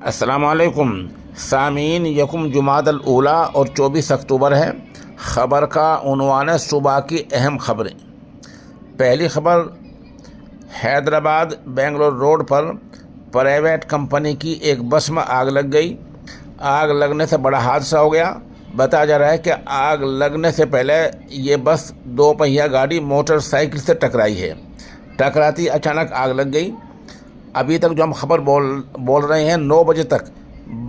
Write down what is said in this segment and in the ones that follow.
अस्सलाम वालेकुम सामीन। यकुम जुमादल ऊला और 24 अक्टूबर है। ख़बर का उन्वान है सुबह की अहम खबरें। पहली खबर, हैदराबाद बेंगलोर रोड पर प्राइवेट कंपनी की एक बस में आग लग गई। आग लगने से बड़ा हादसा हो गया। बताया जा रहा है कि आग लगने से पहले ये बस दो पहिया गाड़ी मोटरसाइकिल से टकराई है। टकराती अचानक आग लग गई। अभी तक जो हम खबर बोल रहे हैं 9 बजे तक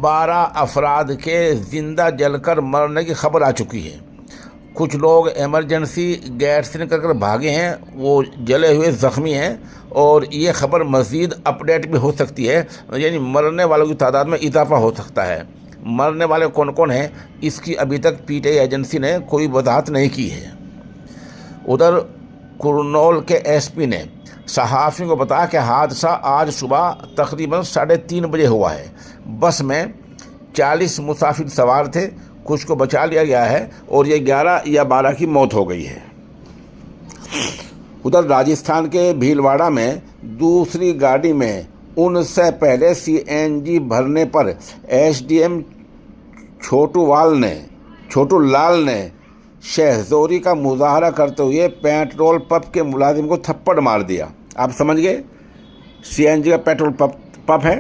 12 अफराद के ज़िंदा जलकर मरने की खबर आ चुकी है। कुछ लोग इमरजेंसी गेट से निकल कर भागे हैं, वो जले हुए ज़ख्मी हैं और ये खबर मज़ीद अपडेट भी हो सकती है, यानी मरने वालों की तादाद में इजाफा हो सकता है। मरने वाले कौन कौन हैं इसकी अभी तक पीटीआई एजेंसी ने कोई वजाहत नहीं की है। उधर कुरनौल के एसपी ने सहाफ़ियों को बताया कि हादसा आज सुबह तकरीबन 3:30 बजे हुआ है। बस में 40 मुसाफिर सवार थे, कुछ को बचा लिया गया है और ये 11 या 12 की मौत हो गई है। उधर राजस्थान के भीलवाड़ा में दूसरी गाड़ी में उनसे पहले सीएनजी भरने पर एसडीएम छोटू लाल ने शहजोरी का मुजाहरा करते हुए पेट्रोल पंप के मुलाजिम को थप्पड़ मार दिया। आप समझ गए, सीएनजी का पेट्रोल पंप है।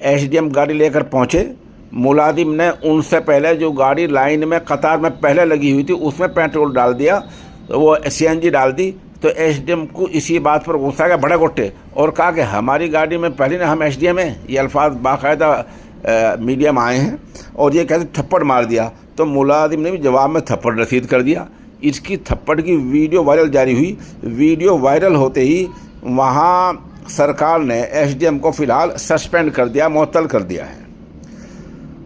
एसडीएम गाड़ी लेकर पहुंचे, मुलाजिम ने उनसे पहले जो गाड़ी लाइन में कतार में पहले लगी हुई थी उसमें पेट्रोल डाल दिया, तो वो सीएनजी डाल दी। तो एसडीएम को इसी बात पर गुस्सा आ गया, बड़े गुट्टे, और कहा कि हमारी गाड़ी में पहले ना हम एसडीएम हैं। ये अल्फाज बाकायदा मीडिया में आए हैं और ये कहते थप्पड़ मार दिया। तो मुलाजिम ने भी जवाब में थप्पड़ रसीद कर दिया। इसकी थप्पड़ की वीडियो वायरल जारी हुई। वीडियो वायरल होते ही वहाँ सरकार ने एसडीएम को फ़िलहाल सस्पेंड कर दिया, मुअत्तल कर दिया है।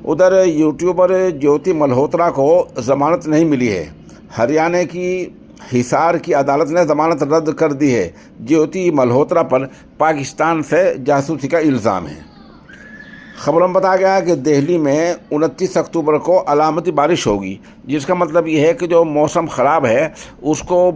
उधर यूट्यूबर ज्योति मल्होत्रा को ज़मानत नहीं मिली है। हरियाणा की हिसार की अदालत ने ज़मानत रद्द कर दी है। ज्योति मल्होत्रा पर पाकिस्तान से जासूसी का इल्ज़ाम है। खबरों में बताया गया है कि दिल्ली में 29 अक्टूबर को अलामती बारिश होगी, जिसका मतलब ये है कि जो मौसम ख़राब है उसको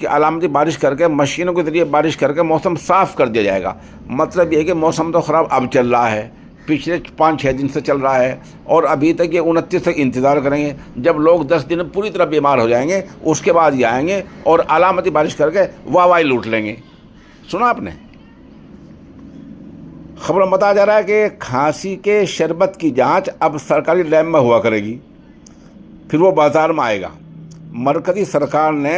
अलामती बारिश करके मशीनों के ज़रिए बारिश करके मौसम साफ़ कर दिया जाएगा। मतलब ये है कि मौसम तो ख़राब अब चल रहा है, पिछले 5-6 दिन से चल रहा है और अभी तक ये 29 तक इंतज़ार करेंगे। जब लोग 10 दिन में पूरी तरह बीमार हो जाएंगे उसके बाद ये आएंगे और अलामती बारिश करके वाहवाही लूट लेंगे। सुना आपने? खबरों में बताया जा रहा है कि खांसी के शरबत की जांच अब सरकारी लैब में हुआ करेगी, फिर वो बाज़ार में आएगा। मरकज़ी सरकार ने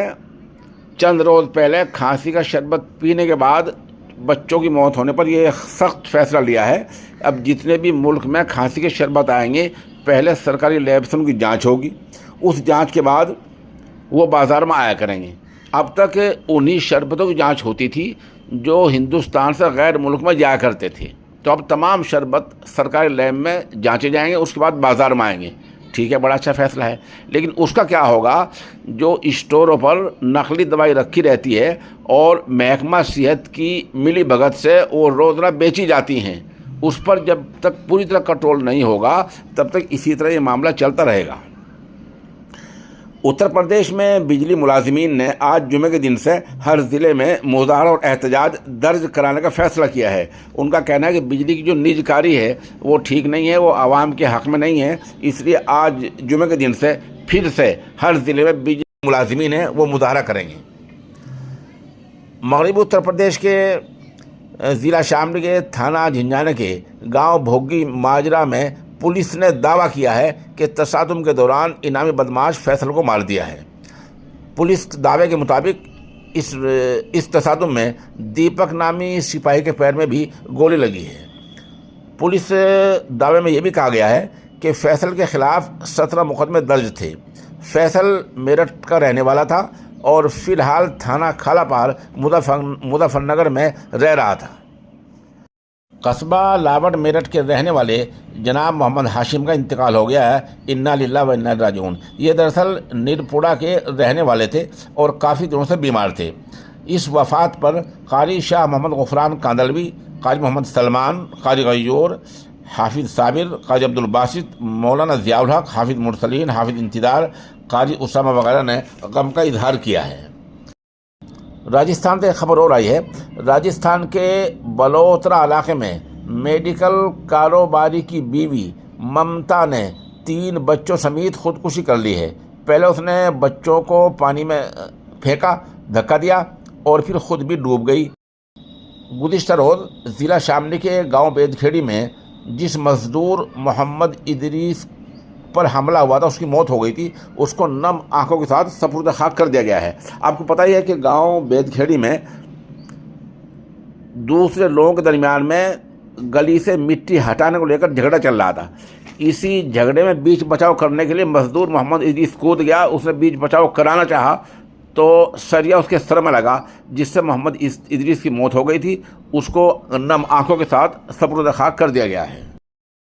चंद रोज़ पहले खांसी का शरबत पीने के बाद बच्चों की मौत होने पर यह सख्त फैसला लिया है। अब जितने भी मुल्क में खांसी के शरबत आएंगे पहले सरकारी लैब से उनकी जाँच होगी, उस जाँच के बाद वो बाज़ार में आया करेंगे। अब तक उन्हीं शरबतों की जांच होती थी जो हिंदुस्तान से गैर मुल्क में जाया करते थे। तो अब तमाम शरबत सरकारी लैब में जांचे जाएंगे, उसके बाद बाज़ार में आएंगे। ठीक है, बड़ा अच्छा फैसला है, लेकिन उसका क्या होगा? जो स्टोरों पर नकली दवाई रखी रहती है और महकमा सेहत की मिली भगत से वो रोज़ाना बेची जाती हैं, उस पर जब तक पूरी तरह कंट्रोल नहीं होगा तब तक इसी तरह ये मामला चलता रहेगा। उत्तर प्रदेश में बिजली मुलाजिमीन ने आज जुमे के दिन से हर ज़िले में मुज़ाहरा और एहतजाज दर्ज कराने का फ़ैसला किया है। उनका कहना है कि बिजली की जो निजकारी है वो ठीक नहीं है, वो आवाम के हक़ में नहीं है, इसलिए आज जुमे के दिन से फिर से हर ज़िले में बिजली मुलाजिमीन है वो मुज़ाहरा करेंगे। मगरबी उत्तर प्रदेश के ज़िला शामली के थाना झिंझाना के गाँव भोगी माजरा में पुलिस ने दावा किया है कि तसादुम के दौरान इनामी बदमाश फैसल को मार दिया है। पुलिस दावे के मुताबिक इस तसादुम में दीपक नामी सिपाही के पैर में भी गोली लगी है। पुलिस दावे में यह भी कहा गया है कि फैसल के ख़िलाफ़ 17 मुकदमे दर्ज थे। फैसल मेरठ का रहने वाला था और फ़िलहाल थाना खालापार मुजफ्फरनगर में रह रहा था। कस्बा लावट मेरठ के रहने वाले जनाब मोहम्मद हाशिम का इंतकाल हो गया है। इन्ना लिल्लाहि व इन्ना इलैहि राजिऊन। ये दरअसल निरपुड़ा के रहने वाले थे और काफ़ी दिनों से बीमार थे। इस वफ़ात पर कारी शाह मोहम्मद गुफरान कांदलवी, काजी मोहम्मद सलमान, काजी गय्यूर, हाफिज़ साबिर, काजी अब्दुल बासित, मौलाना ज़ियाउल हक, हाफिज़ मुरसलीन, हाफिज़ इंतज़ार, काजी उसामा वगैरह ने गम का इजहार किया है। राजस्थान से खबर और आई है। राजस्थान के बलोत्रा इलाके में मेडिकल कारोबारी की बीवी ममता ने 3 बच्चों समेत खुदकुशी कर ली है। पहले उसने बच्चों को पानी में फेंका, धक्का दिया और फिर खुद भी डूब गई। गुज़िश्ता रोज़ ज़िला शामली के गांव बेदखेड़ी में जिस मज़दूर मोहम्मद इदरीस पर हमला हुआ था, उसकी मौत हो गई थी, उसको नम आंखों के साथ सपुर्द खाक कर दिया गया है। आपको पता ही है कि गांव बेदखेड़ी में दूसरे लोगों के दरमियान में गली से मिट्टी हटाने को लेकर झगड़ा चल रहा था। इसी झगड़े में बीच बचाव करने के लिए मजदूर मोहम्मद इदरीस कूद गया। उसने बीच बचाव कराना चाहा तो सरिया उसके सर में लगा, जिससे मोहम्मद इदरीस की मौत हो गई थी। उसको नम आंखों के साथ सपुर्द खाक कर दिया गया है।